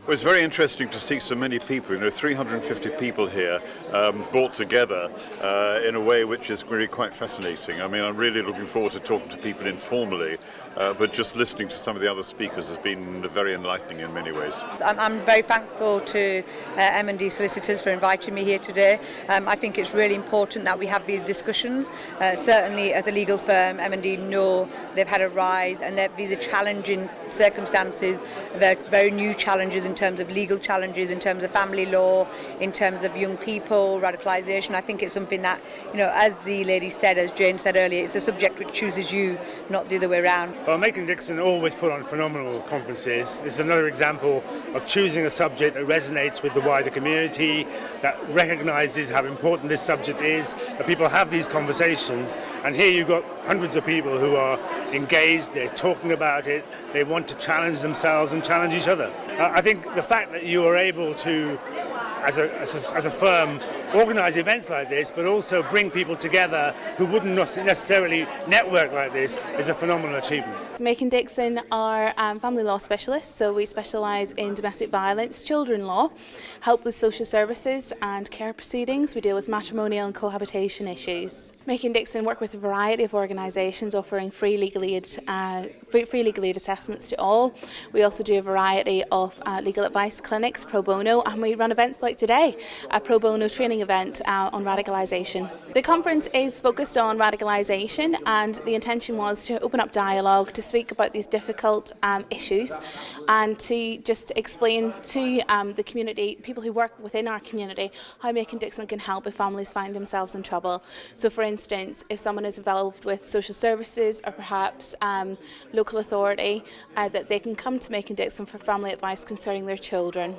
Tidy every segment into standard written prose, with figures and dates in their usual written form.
Well, it's very interesting to see so many people, 350 people here brought together in a way which is really quite fascinating. I mean, I'm really looking forward to talking to people informally, but just listening to some of the other speakers has been very enlightening in many ways. I'm very thankful to M&D solicitors for inviting me here today. I think it's really important that we have these discussions. Certainly as a legal firm, M&D know they've had a rise and that these are challenging circumstances, they're very new challenges in terms of legal challenges, in terms of family law, in terms of young people, radicalisation. I think it's something that, as the lady said, as Jane said earlier, it's a subject which chooses you, not the other way around. Well, Makin Dixon always put on phenomenal conferences. It's another example of choosing a subject that resonates with the wider community, that recognises how important this subject is, that people have these conversations. And here you've got hundreds of people who are engaged, they're talking about it, they want to challenge themselves and challenge each other. I think the fact that you are able to, as a firm, organise events like this, but also bring people together who wouldn't necessarily network like this, is a phenomenal achievement. Makin Dixon are family law specialists, so we specialise in domestic violence, children law, help with social services and care proceedings. We deal with matrimonial and cohabitation issues. Makin Dixon work with a variety of organisations offering free legal aid assessments to all. We also do a variety of legal advice clinics pro bono, and we run events like today, a pro bono training event on radicalisation. The conference is focused on radicalisation, and the intention was to open up dialogue, to speak about these difficult issues, and to just explain to the community, people who work within our community, how Makin Dixon can help if families find themselves in trouble. So for instance, if someone is involved with social services or perhaps local authority, that they can come to Makin Dixon for family advice concerning their children.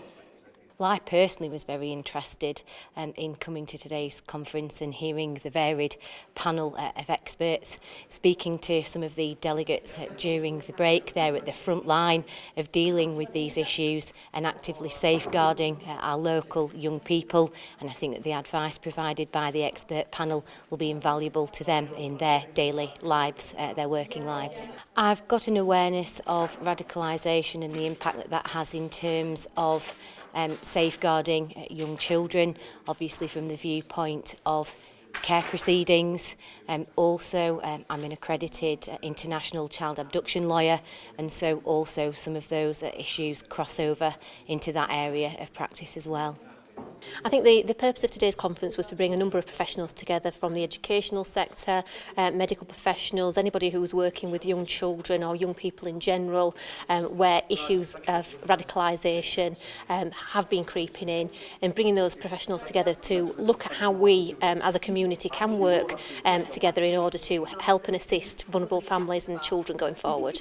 Well, I personally was very interested in coming to today's conference and hearing the varied panel of experts, speaking to some of the delegates during the break. They're at the front line of dealing with these issues and actively safeguarding our local young people, and I think that the advice provided by the expert panel will be invaluable to them in their daily lives, their working lives. I've got an awareness of radicalisation and the impact that that has in terms of safeguarding young children, obviously from the viewpoint of care proceedings. Also, I'm an accredited international child abduction lawyer, and so also some of those issues cross over into that area of practice as well. I think the purpose of today's conference was to bring a number of professionals together from the educational sector, medical professionals, anybody who was working with young children or young people in general, where issues of radicalisation have been creeping in, and bringing those professionals together to look at how we as a community can work together in order to help and assist vulnerable families and children going forward.